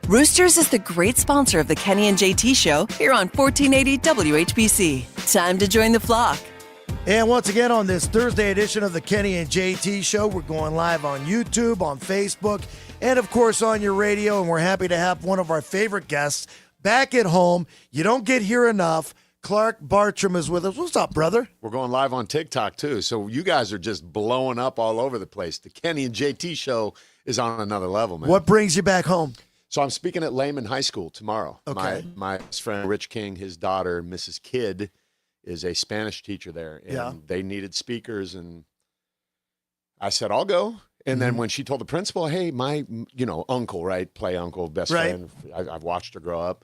Roosters is the great sponsor of the Kenny and JT Show here on 1480 WHBC. Time to join the flock. And once again on this Thursday edition of the Kenny and JT Show, we're going live on YouTube, on Facebook, and of course on your radio. And we're happy to have one of our favorite guests back at home. You don't get here enough. Clark Bartram is with us. What's up, brother? We're going live on TikTok, too. So you guys are just blowing up all over the place. The Kenny and JT Show is on another level, man. What brings you back home? So I'm speaking at Lehman High School tomorrow. Okay. My best friend, Rich King, his daughter, Mrs. Kidd, is a Spanish teacher there. And they needed speakers. And I said, I'll go. And then when she told the principal, hey, my, uncle, right? Play uncle, best friend. I've watched her grow up.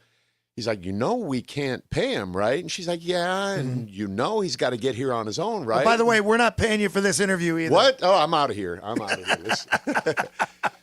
He's like, we can't pay him, right? And she's like, yeah, and he's got to get here on his own, right? By the way, we're not paying you for this interview either. What? Oh, I'm out of here.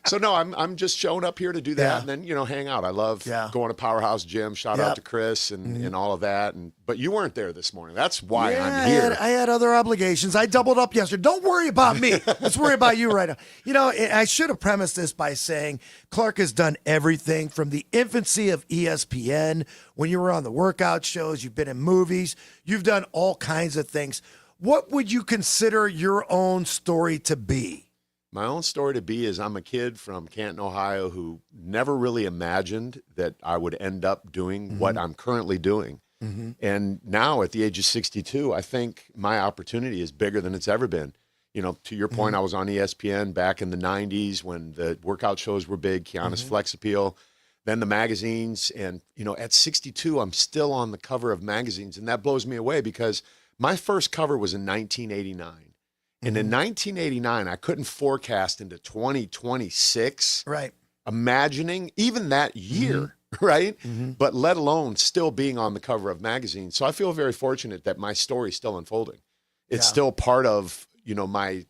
So, no, I'm just showing up here to do that and then, hang out. I love going to Powerhouse Gym. Shout out to Chris and all of that. But you weren't there this morning. That's why I'm here. I had other obligations. I doubled up yesterday. Don't worry about me. Let's worry about you right now. I should have premised this by saying Clark has done everything from the infancy of ESPN, when you were on the workout shows, you've been in movies, you've done all kinds of things. What would you consider your own story to be? My own story to be is I'm a kid from Canton, Ohio, who never really imagined that I would end up doing what I'm currently doing. And now at the age of 62, I think my opportunity is bigger than it's ever been. To your point, I was on ESPN back in the 90s when the workout shows were big, Kiana's Flex Appeal, then the magazines. And, at 62, I'm still on the cover of magazines. And that blows me away because my first cover was in 1989. And in 1989, I couldn't forecast into 2026. Right. Imagining even that year, right? But let alone still being on the cover of magazines. So I feel very fortunate that my story is still unfolding. It's still part of, my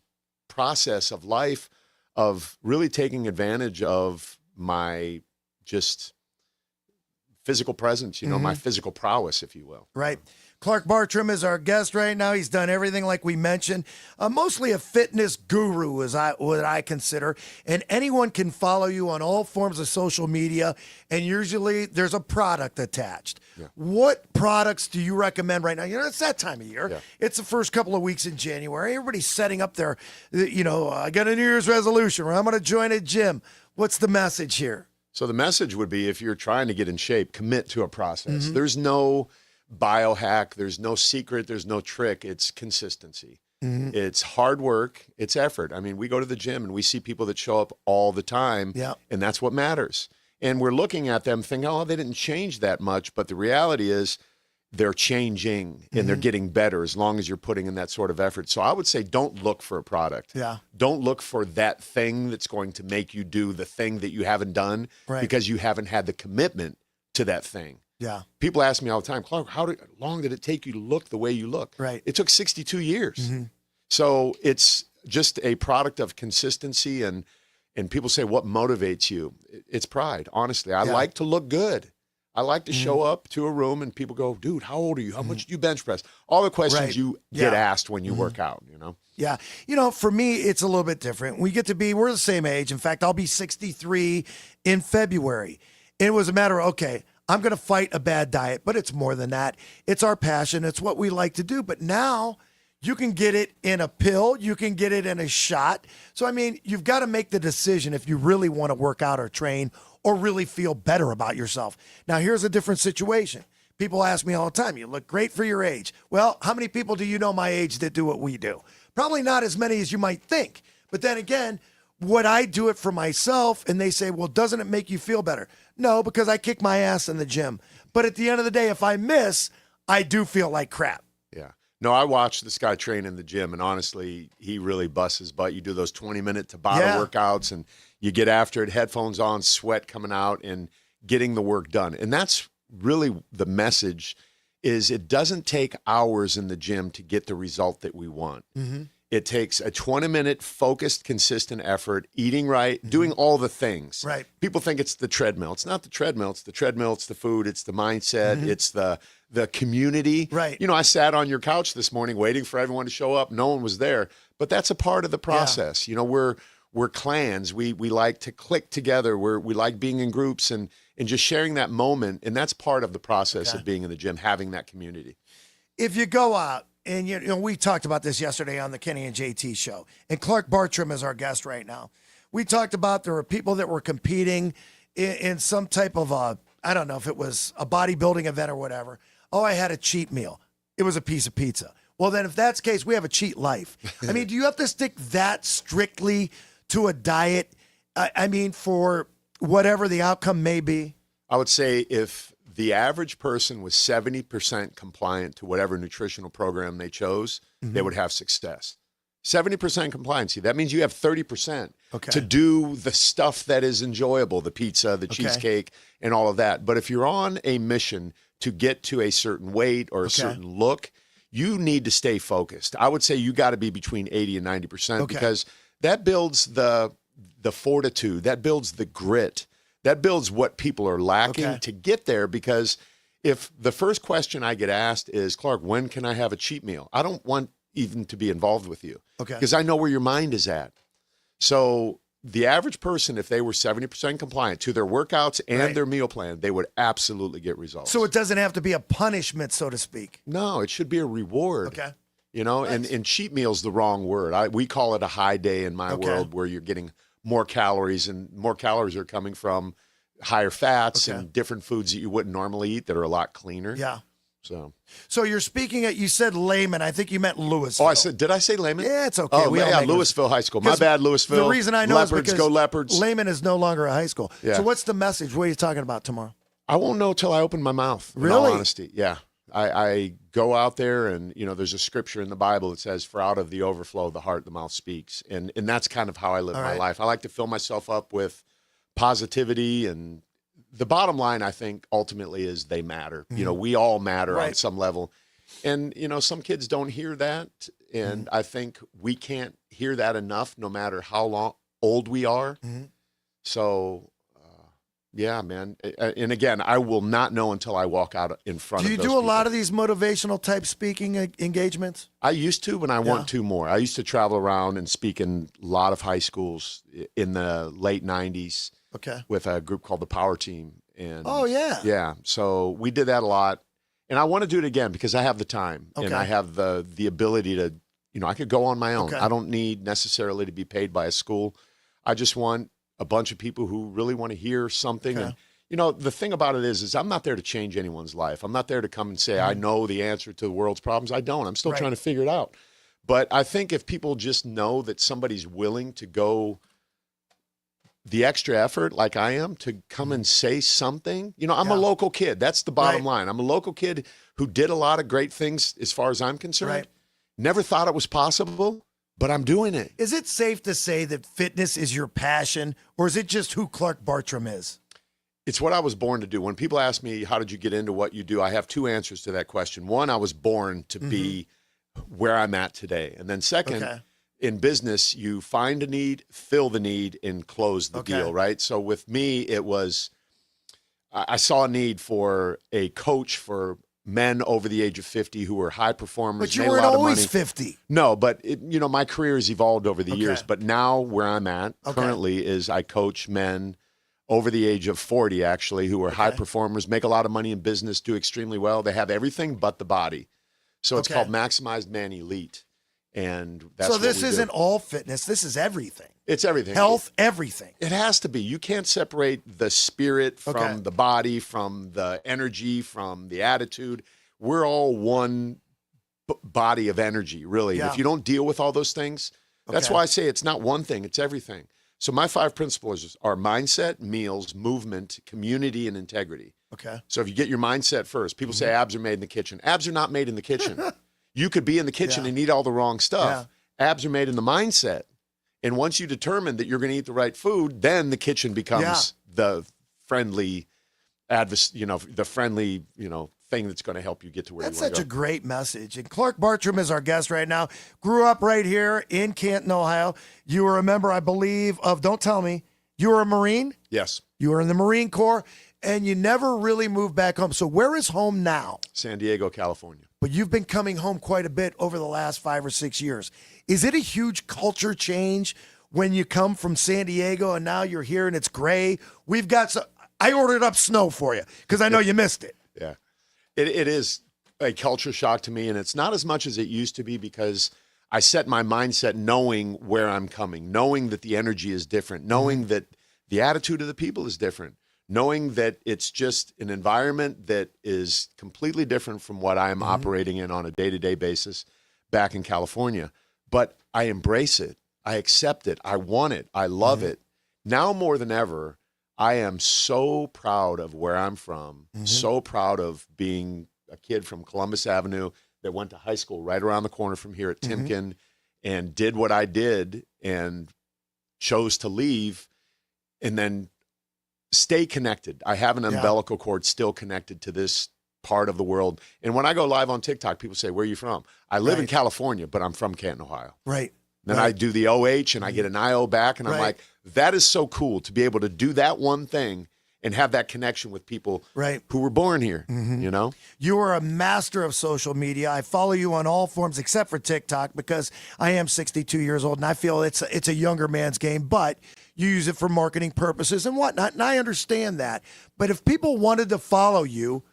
process of life of really taking advantage of my just physical presence, my physical prowess, if you will. Right. Clark Bartram is our guest right now. He's done everything like we mentioned. Mostly a fitness guru, what I consider. And anyone can follow you on all forms of social media. And usually there's a product attached. Yeah. What products do you recommend right now? It's that time of year. Yeah. It's the first couple of weeks in January. Everybody's setting up their, I got a New Year's resolution where I'm going to join a gym. What's the message here? So the message would be, if you're trying to get in shape, commit to a process. There's no biohack, there's no secret, there's no trick. It's consistency. It's hard work, it's effort. I mean, we go to the gym and we see people that show up all the time, and that's what matters. And we're looking at them thinking, oh, they didn't change that much, but the reality is they're changing and they're getting better as long as you're putting in that sort of effort. So I would say don't look for a product. Don't look for that thing that's going to make you do the thing that you haven't done because you haven't had the commitment to that thing. People ask me all the time, Clark, how long did it take you to look the way you look? It took 62 years. So it's just a product of consistency. And people say, what motivates you? It's pride. Honestly, I like to look good. I like to show up to a room and people go, dude, how old are you? How much do you bench press? All the questions you get asked when you work out, Yeah. For me, it's a little bit different. We're the same age. In fact, I'll be 63 in February. And it was a matter of, okay, I'm going to fight a bad diet, but it's more than that. It's our passion. It's what we like to do. But now you can get it in a pill. You can get it in a shot. So, you've got to make the decision if you really want to work out or train or really feel better about yourself. Now, here's a different situation. People ask me all the time, you look great for your age. Well, how many people do you know my age that do what we do? Probably not as many as you might think. But then again, would I do it for myself? And they say, well, doesn't it make you feel better? No, because I kick my ass in the gym. But at the end of the day, if I miss, I do feel like crap. Yeah. No, I watched this guy train in the gym, and honestly, he really busts his butt. You do those 20-minute Tabata workouts, and you get after it, headphones on, sweat coming out, and getting the work done. And that's really the message, is it doesn't take hours in the gym to get the result that we want. It takes a 20-minute focused, consistent effort, eating right, doing all the things. People think it's the treadmill. It's not the treadmill. It's the treadmill. It's the food. It's the mindset. It's the community. I sat on your couch this morning waiting for everyone to show up. No one was there. But that's a part of the process. we're clans. We like to click together. We like being in groups and just sharing that moment. And that's part of the process of being in the gym, having that community. If you go out, and you know, we talked about this yesterday on the Kenny and JT show, and Clark Bartram is our guest right now. We talked about there were people that were competing in some type of I don't know if it was a bodybuilding event or whatever. Oh, I had a cheat meal. It was a piece of pizza. Well, then if that's the case, we have a cheat life. I mean, do you have to stick that strictly to a diet? I mean, for whatever the outcome may be? I would say if the average person was 70% compliant to whatever nutritional program they chose, they would have success. 70% compliancy. That means you have 30% to do the stuff that is enjoyable, the pizza, the cheesecake, and all of that. But if you're on a mission to get to a certain weight or a certain look, you need to stay focused. I would say you got to be between 80 and 90% because that builds the fortitude, that builds the grit, that builds what people are lacking to get there. Because if the first question I get asked is, Clark, when can I have a cheat meal? I don't want even to be involved with you because I know where your mind is at. So the average person, if they were 70% compliant to their workouts and their meal plan, they would absolutely get results. So it doesn't have to be a punishment, so to speak. No, it should be a reward. You know, and cheat meal's the wrong word. We call it a high day in my world, where you're getting more calories, and more calories are coming from higher fats and different foods that you wouldn't normally eat that are a lot cleaner. So you're speaking at, you said Layman. I think you meant Louisville. Oh, did I say Layman? Yeah, it's okay. Oh, yeah, Louisville High School. My bad, Louisville. The reason I know Leopards, is because go Leopards. Layman is no longer a high school. So what's the message? What are you talking about tomorrow? I won't know till I open my mouth, in all honesty. Yeah. I go out there and, you know, there's a scripture in the Bible that says, for out of the overflow of the heart, the mouth speaks. And that's kind of how I live my life. I like to fill myself up with positivity, and the bottom line, I think, ultimately is they matter. You know, we all matter on some level. And, you know, some kids don't hear that. And I think we can't hear that enough, no matter how old we are. So, yeah, man. And again, I will not know until I walk out in front of those people. Do you do a lot of these motivational type speaking engagements? I used to, but I want to more. I used to travel around and speak in a lot of high schools in the late 90s. With a group called the Power Team. And yeah. So we did that a lot. And I want to do it again because I have the time and I have the ability to, you know, I could go on my own. I don't need necessarily to be paid by a school. I just want a bunch of people who really want to hear something. And, you know, the thing about it is I'm not there to change anyone's life. I'm not there to come and say, I know the answer to the world's problems. I don't. I'm still trying to figure it out. But I think if people just know that somebody's willing to go the extra effort, like I am, to come and say something. You know, I'm a local kid. That's the bottom line. I'm a local kid who did a lot of great things as far as I'm concerned. Never thought it was possible, but I'm doing it. Is it safe to say that fitness is your passion, or is it just who Clark Bartram is? It's what I was born to do. When people ask me, how did you get into what you do? I have two answers to that question. One, I was born to be where I'm at today. And then second, in business, you find a need, fill the need, and close the deal, right? So with me, it was, I saw a need for a coach for men over the age of 50 who were high performers. But you weren't always 50. No, but you know, my career has evolved over the years. But now where I'm at currently is I coach men over the age of 40, actually, who are high performers, make a lot of money in business, do extremely well. They have everything but the body. So it's called Maximized Man Elite. And that's so this isn't all fitness. This is everything. It's everything. Health, everything. It has to be. You can't separate the spirit from the body, from the energy, from the attitude. We're all one body of energy, really. And if you don't deal with all those things, that's why I say it's not one thing, it's everything. So my 5 principles are mindset, meals, movement, community, and integrity. So if you get your mindset first, people say abs are made in the kitchen. Abs are not made in the kitchen. You could be in the kitchen and eat all the wrong stuff. Abs are made in the mindset. And once you determine that you're going to eat the right food, then the kitchen becomes the friendly, the friendly, thing that's going to help you get to where you want to go. That's such a great message. And Clark Bartram is our guest right now. Grew up right here in Canton, Ohio. You were a member, I believe, of, don't tell me, you were a Marine? Yes. You were in the Marine Corps, and you never really moved back home. So where is home now? San Diego, California. But you've been coming home quite a bit over the last 5 or 6 years. Is it a huge culture change, when you come from San Diego and now you're here and it's gray. We've got some. I ordered up snow for you because I know you missed it. Yeah, it is a culture shock to me, and it's not as much as it used to be because I set my mindset knowing where I'm coming, knowing that the energy is different, knowing that the attitude of the people is different, knowing that it's just an environment that is completely different from what I am operating in on a day-to-day basis back in California. But I embrace it. I accept it. I want it. I love it. Now more than ever, I am so proud of where I'm from, so proud of being a kid from Columbus Avenue that went to high school right around the corner from here at Timken and did what I did and chose to leave and then stay connected. I have an umbilical cord still connected to this part of the world. And when I go live on TikTok, people say, where are you from? I live in California, but I'm from Canton, Ohio. Right. Then I do the OH and I get an IO back. And I'm like, that is so cool to be able to do that one thing and have that connection with people who were born here, you know? You are a master of social media. I follow you on all forms except for TikTok because I am 62 years old and I feel it's a younger man's game, but you use it for marketing purposes and whatnot. And I understand that. But if people wanted to follow you,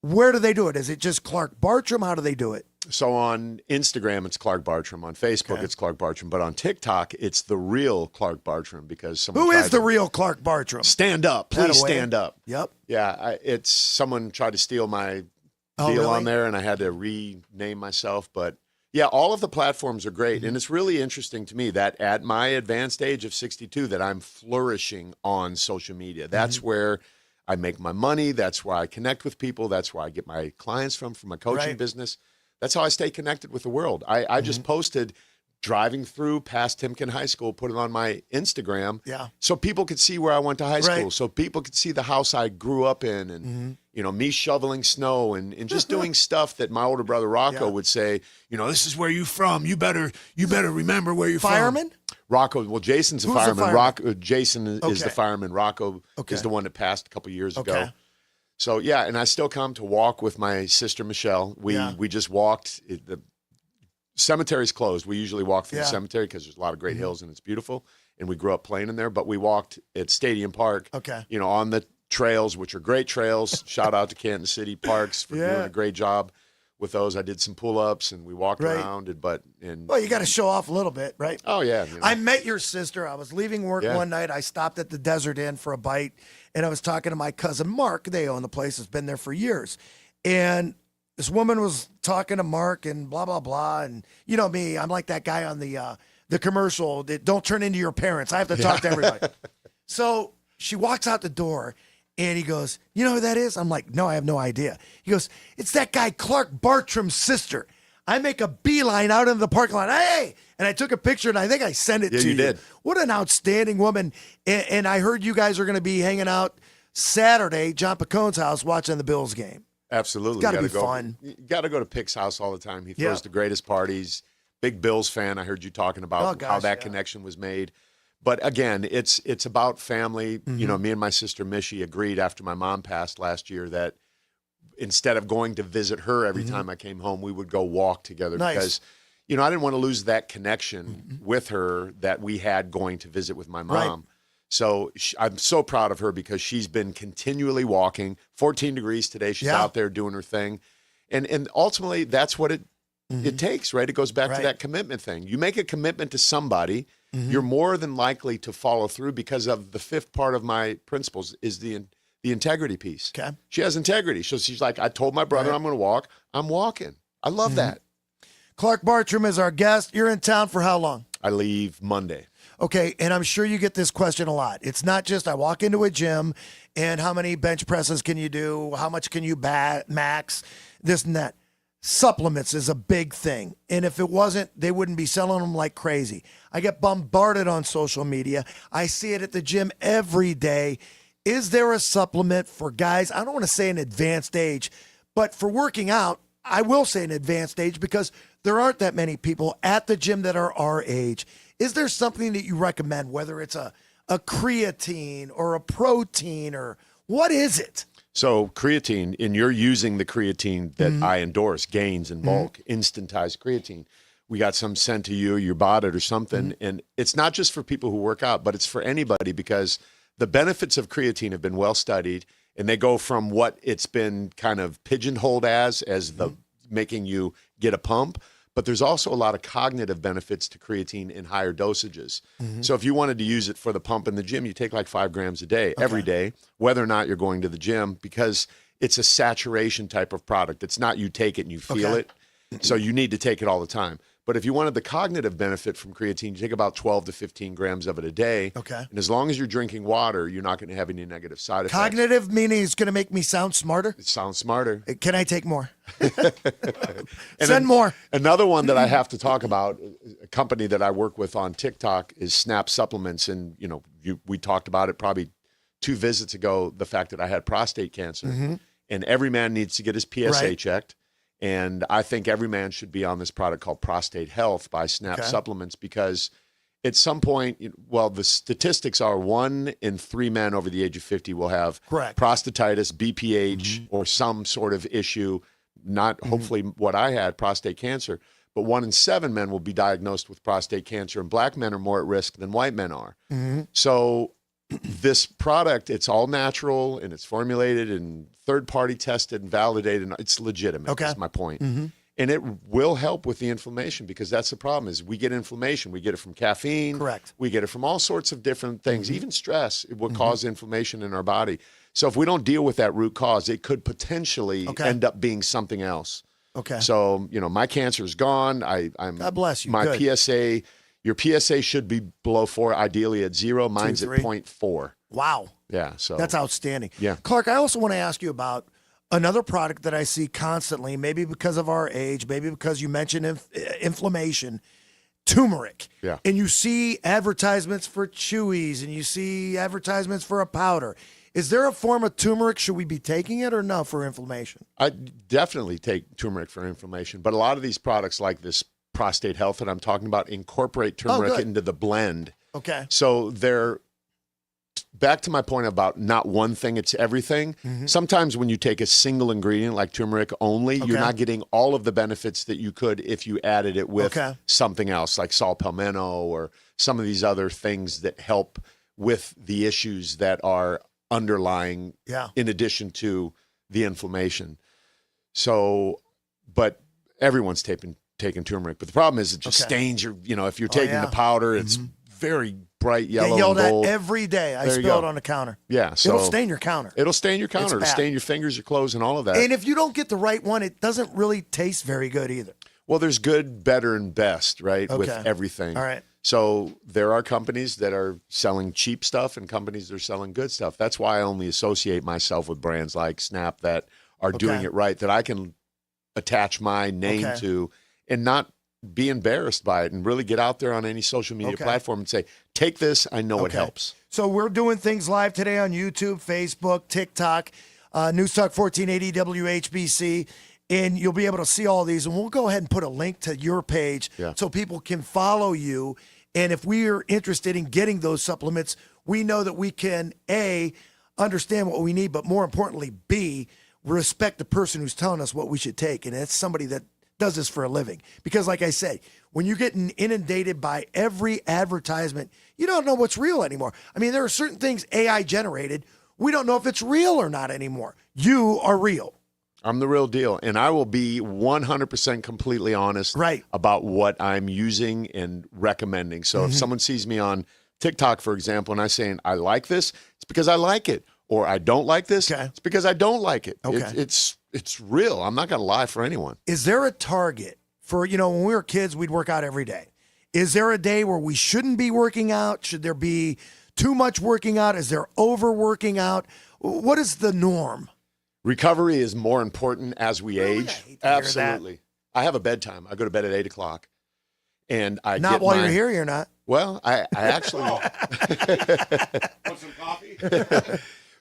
where do they do it? Is it just Clark Bartram? How do they do it? So on Instagram, it's Clark Bartram. On Facebook, it's Clark Bartram. But on TikTok, it's the real Clark Bartram because someone Who is the real Clark Bartram? Stand up. Please stand up. Yep. Yeah, it's someone tried to steal my deal on there, and I had to rename myself. But yeah, all of the platforms are great. And it's really interesting to me that at my advanced age of 62 that I'm flourishing on social media. That's where I make my money. That's where I connect with people. That's where I get my clients from my coaching business. That's how I stay connected with the world. I just posted driving through past Timken High School, put it on my Instagram so people could see where I went to high school, so people could see the house I grew up in and, you know, me shoveling snow and just doing stuff that my older brother Rocco would say, you know, this is where you from. You better remember where you're Fireman? from. Rocco, well, Jason's a fireman. Jason is the fireman. Rocco is the one that passed a couple years ago. So, yeah, and I still come to walk with my sister, Michelle. We just walked. The cemetery's closed. We usually walk through the cemetery because there's a lot of great hills and it's beautiful. And we grew up playing in there. But we walked at Stadium Park, you know, on the trails, which are great trails. Shout out to Canton City Parks for doing a great job with those. I did some pull-ups and we walked around. Well, you got to show off a little bit, right? Oh, yeah. You know. I met your sister. I was leaving work one night. I stopped at the Desert Inn for a bite. And I was talking to my cousin Mark. They own the place. It's been there for years. And this woman was talking to Mark and blah, blah, blah. And you know me, I'm like that guy on the commercial that don't turn into your parents. I have to talk to everybody. So she walks out the door and he goes, you know who that is? I'm like, no, I have no idea. He goes, it's that guy Clark Bartram's sister. I make a beeline out into the parking lot. Hey! And I took a picture, and I think I sent it to you. You did. What an outstanding woman. And I heard you guys are going to be hanging out Saturday, John Picone's house, watching the Bills game. Absolutely. It's got to be fun. You got to go to Pick's house all the time. He throws the greatest parties. Big Bills fan. I heard you talking about how that connection was made. But again, it's about family. You know, me and my sister Mishy agreed after my mom passed last year that instead of going to visit her every time I came home, we would go walk together because, you know, I didn't want to lose that connection with her that we had going to visit with my mom. So I'm so proud of her because she's been continually walking. 14 degrees today. She's out there doing her thing. And ultimately, that's what it takes, right? It goes back to that commitment thing. You make a commitment to somebody, you're more than likely to follow through because of the fifth part of my principles is the integrity piece. Okay. She has integrity. So she's like, I told my brother I'm going to walk. I'm walking. I love that. Clark Bartram is our guest. You're in town for how long? I leave Monday. Okay, and I'm sure you get this question a lot. It's not just I walk into a gym and how many bench presses can you do? How much can you max? This and that. Supplements is a big thing. And if it wasn't, they wouldn't be selling them like crazy. I get bombarded on social media. I see it at the gym every day. Is there a supplement for guys? I don't want to say an advanced age, but for working out, I will say an advanced age because there aren't that many people at the gym that are our age. Is there something that you recommend, whether it's a creatine or a protein or what is it? So creatine, and you're using the creatine that I endorse, Gains in bulk, instantized creatine. we got some sent to you, you bought it or something. And it's not just for people who work out, but it's for anybody, because the benefits of creatine have been well studied, and they go from what it's been kind of pigeonholed as the making you get a pump. But there's also a lot of cognitive benefits to creatine in higher dosages. So if you wanted to use it for the pump in the gym, you take like 5 grams a day, every day, whether or not you're going to the gym, because it's a saturation type of product. It's not you take it and you feel it. So you need to take it all the time. But if you wanted the cognitive benefit from creatine, you take about 12 to 15 grams of it a day. Okay. And as long as you're drinking water, you're not going to have any negative side effects. Cognitive meaning it's going to make me sound smarter? It sounds smarter. Can I take more? And Send more. Another one that I have to talk about, a company that I work with on TikTok, is Snap Supplements. And, we talked about it probably 2 visits ago, the fact that I had prostate cancer. And every man needs to get his PSA checked. And I think every man should be on this product called Prostate Health by Snap Supplements, because at some point, the statistics are 1 in 3 men over the age of 50 will have prostatitis, BPH, or some sort of issue, not hopefully what I had, prostate cancer, but 1 in 7 men will be diagnosed with prostate cancer, and black men are more at risk than white men are. So this product, it's all natural, and it's formulated and third-party tested and validated, and it's legitimate. That's my point. And it will help with the inflammation, because that's the problem, is we get inflammation. We get it from caffeine. We get it from all sorts of different things. Even stress, it will cause inflammation in our body. So if we don't deal with that root cause, it could potentially end up being something else. So, my cancer is gone. I'm God bless you. My PSA, your PSA should be below 4, ideally at 0. Mine's 2, at 0.4. Wow. Yeah. So that's outstanding. Yeah. Clark, I also want to ask you about another product that I see constantly, maybe because of our age, maybe because you mentioned inflammation, turmeric. Yeah. And you see advertisements for chewies, and you see advertisements for a powder. Is there a form of turmeric? Should we be taking it or no for inflammation? I definitely take turmeric for inflammation, but a lot of these products like this Prostate Health that I'm talking about incorporate turmeric into the blend. So they're, back to my point about not one thing, it's everything. Sometimes when you take a single ingredient like turmeric only, you're not getting all of the benefits that you could if you added it with something else like saw palmetto or some of these other things that help with the issues that are underlying in addition to the inflammation. So, but everyone's taking turmeric. But the problem is it just stains your, if you're taking the powder, it's very bright yellow yelled and gold. At every day. I spill it on the counter. Yeah. So it'll stain your counter. It'll stain your counter. It'll stain your fingers, your clothes, and all of that. And if you don't get the right one, it doesn't really taste very good either. Well, there's good, better, and best, right? With everything. All right. So there are companies that are selling cheap stuff and companies that are selling good stuff. That's why I only associate myself with brands like Snap that are doing it right, that I can attach my name to and not be embarrassed by it, and really get out there on any social media platform and say, take this, I know it helps. So we're doing things live today on YouTube, Facebook, TikTok, News Talk 1480 WHBC, and you'll be able to see all these, and we'll go ahead and put a link to your page so people can follow you. And if we are interested in getting those supplements, we know that we can, A, understand what we need, but more importantly, B, respect the person who's telling us what we should take. And it's somebody that does this for a living. Because like I said, when you're getting inundated by every advertisement, you don't know what's real anymore. I mean, there are certain things AI generated. We don't know if it's real or not anymore. You are real. I'm the real deal. And I will be 100% completely honest about what I'm using and recommending. So if someone sees me on TikTok, for example, and I'm saying, I like this, it's because I like it. Or I don't like this, it's because I don't like it. It's real. I'm not going to lie for anyone. Is there a target for, when we were kids, we'd work out every day. Is there a day where we shouldn't be working out? Should there be too much working out? Is there overworking out? What is the norm? Recovery is more important as we age. I hate to Absolutely. hear I have a bedtime. I go to bed at 8 o'clock. And I not get while you're here, you're not. Well, I actually. Want some coffee?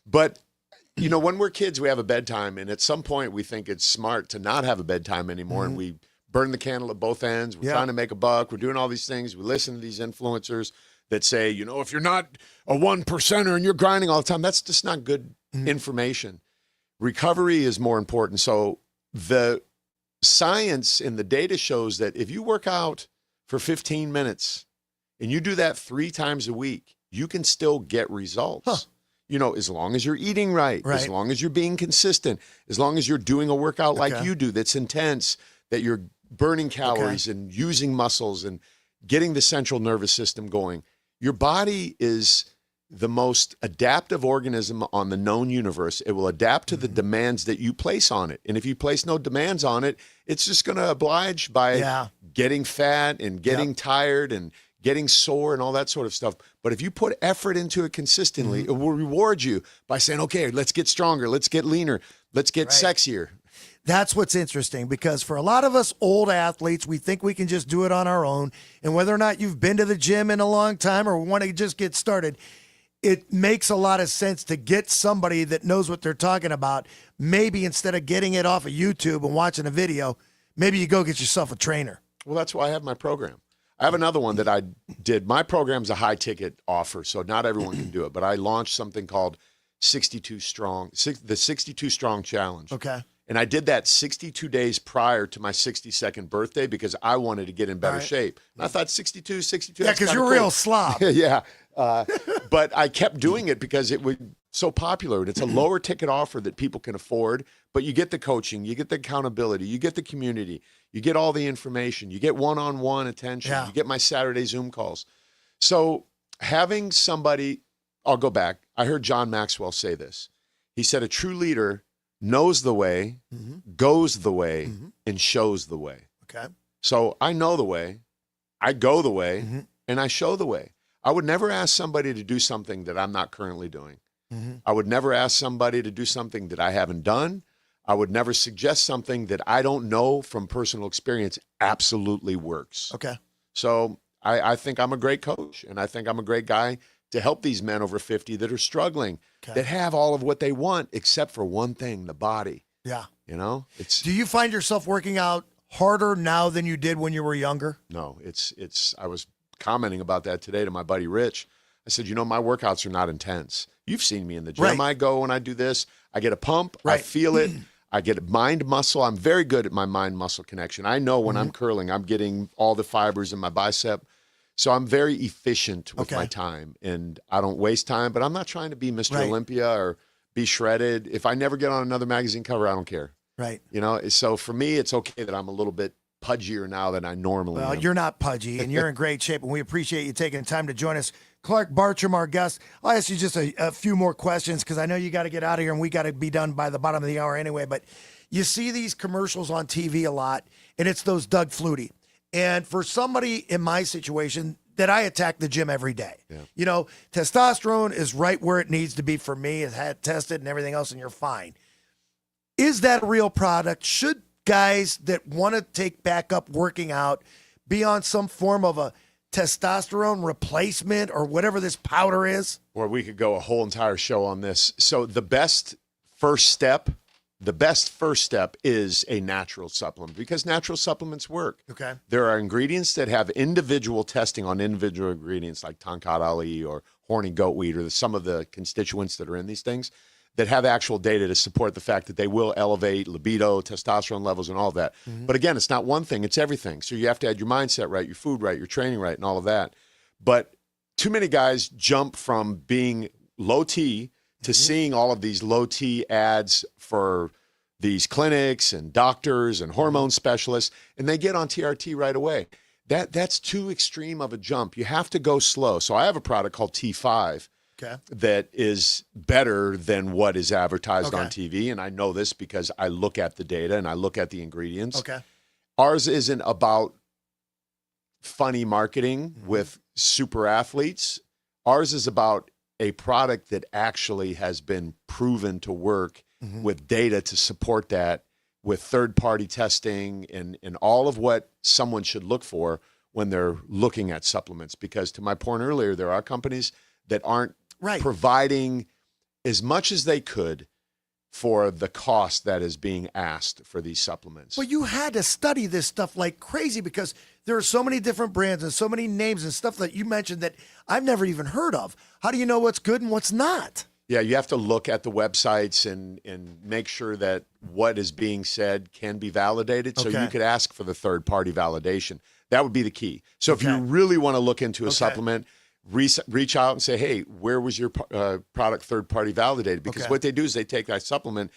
But, when we're kids, we have a bedtime. And at some point, we think it's smart to not have a bedtime anymore. And we burn the candle at both ends. We're trying to make a buck. We're doing all these things. We listen to these influencers that say, if you're not a 1%er and you're grinding all the time, that's just not good information. Recovery is more important. So the science and the data shows that if you work out for 15 minutes and you do that 3 times a week, you can still get results. Huh. You know, as long as you're eating right, as long as you're being consistent, as long as you're doing a workout like you do that's intense, that you're burning calories and using muscles and getting the central nervous system going. Your body is the most adaptive organism on the known universe. It will adapt to the demands that you place on it. And if you place no demands on it, it's just going to oblige by getting fat and getting tired and getting sore and all that sort of stuff. But if you put effort into it consistently, it will reward you by saying, okay, let's get stronger, let's get leaner, let's get sexier. That's what's interesting, because for a lot of us old athletes, we think we can just do it on our own. And whether or not you've been to the gym in a long time or want to just get started, it makes a lot of sense to get somebody that knows what they're talking about. Maybe instead of getting it off of YouTube and watching a video, maybe you go get yourself a trainer. Well, that's why I have my program. I have another one that I did. My program's a high ticket offer, so not everyone can do it. But I launched something called 62 Strong, the 62 Strong Challenge. Okay. And I did that 62 days prior to my 62nd birthday because I wanted to get in better shape. And I thought 62. Yeah, because you're a real slob. Yeah. But I kept doing it because it was so popular. And it's a lower ticket offer that people can afford, but you get the coaching, you get the accountability, you get the community, you get all the information, you get one-on-one attention, you get my Saturday Zoom calls. So having somebody, I'll go back. I heard John Maxwell say this. He said, a true leader knows the way, goes the way, and shows the way. Okay. So I know the way, I go the way, and I show the way. I would never ask somebody to do something that I'm not currently doing. I would never ask somebody to do something that I haven't done. I would never suggest something that I don't know from personal experience absolutely works. Okay. So I think I'm a great coach, and I think I'm a great guy to help these men over 50 that are struggling, that have all of what they want except for one thing, the body. Yeah. You know, Do you find yourself working out harder now than you did when you were younger? No, I was commenting about that today to my buddy Rich. I said, you know, my workouts are not intense. You've seen me in the gym. Right. I go and I do this. I get a pump. I feel it. I get mind muscle. I'm very good at my mind muscle connection. I know when I'm curling, I'm getting all the fibers in my bicep. So I'm very efficient with my time, and I don't waste time, but I'm not trying to be Mr. Olympia or be shredded. If I never get on another magazine cover, I don't care. Right. You know, so for me, it's okay that I'm a little bit pudgier now than I normally am. Well, you're not pudgy, and you're in great shape, and we appreciate you taking the time to join us. Clark Bartram, our guest. I'll ask you just a few more questions because I know you got to get out of here, and we got to be done by the bottom of the hour anyway. But you see these commercials on TV a lot, and it's those Doug Flutie. And for somebody in my situation that I attack the gym every day, you know, testosterone is right where it needs to be for me. It's had tested and everything else, and you're fine. Is that a real product? Should guys that want to take back up working out be on some form of a testosterone replacement or whatever this powder is? Or we could go a whole entire show on this. So the best first step is a natural supplement because natural supplements work. Okay. There are ingredients that have individual testing on individual ingredients like Tonkat Ali or horny goatweed or some of the constituents that are in these things that have actual data to support the fact that they will elevate libido, testosterone levels, and all of that. But again, it's not one thing, it's everything. So you have to have your mindset right, your food right, your training right, and all of that. But too many guys jump from being low T to seeing all of these low T ads for these clinics and doctors and hormone specialists, and they get on TRT right away. That's too extreme of a jump. You have to go slow. So I have a product called T5 that is better than what is advertised on TV, and I know this because I look at the data and I look at the ingredients. Ours isn't about funny marketing with super athletes. Ours is about a product that actually has been proven to work with data to support that, with third-party testing and all of what someone should look for when they're looking at supplements. Because to my point earlier, there are companies that aren't providing as much as they could for the cost that is being asked for these supplements. Well, you had to study this stuff like crazy because there are so many different brands and so many names and stuff that you mentioned that I've never even heard of. How do you know what's good and what's not? Yeah, you have to look at the websites and make sure that what is being said can be validated. So Okay. you could ask for the third-party validation. That would be the key. So if you really want to look into a supplement, reach out and say, hey, where was your product third-party validated? Because what they do is they take that supplement,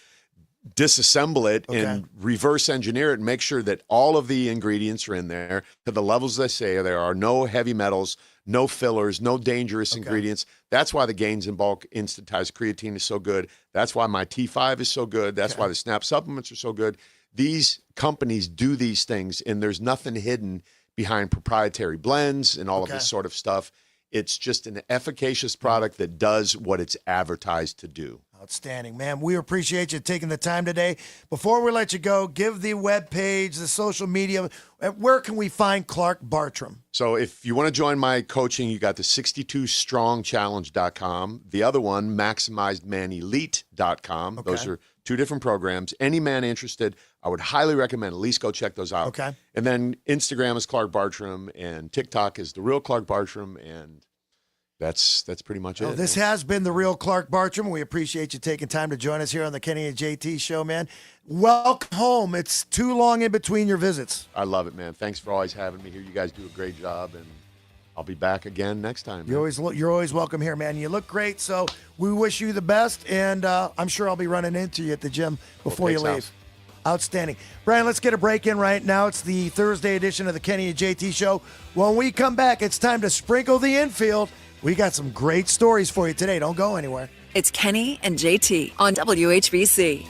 disassemble it, and reverse engineer it and make sure that all of the ingredients are in there to the levels they say. There are no heavy metals, no fillers, no dangerous ingredients. That's why the Gains in Bulk Instantized Creatine is so good. That's why my T5 is so good. That's why the Snap supplements are so good. These companies do these things, and there's nothing hidden behind proprietary blends and all of this sort of stuff. It's just an efficacious product that does what it's advertised to do. Outstanding, man. We appreciate you taking the time today. Before we let you go, give the webpage, the social media. Where can we find Clark Bartram? So if you want to join my coaching, you got the 62strongchallenge.com. The other one, maximizedmanelite.com. Those are two different programs. Any man interested, I would highly recommend at least go check those out. Okay. And then Instagram is Clark Bartram, and TikTok is The Real Clark Bartram, and that's pretty much it. This has been The Real Clark Bartram. We appreciate you taking time to join us here on the Kenny and JT Show, man. Welcome home. It's too long in between your visits. I love it, man. Thanks for always having me here. You guys do a great job, and I'll be back again next time. You're always welcome here, man. You look great, so we wish you the best, and I'm sure I'll be running into you at the gym before you leave. Outstanding. Brian, let's get a break in right now. It's the Thursday edition of the Kenny and JT Show. When we come back, it's time to sprinkle the infield. We got some great stories for you today. Don't go anywhere. It's Kenny and JT on WHBC.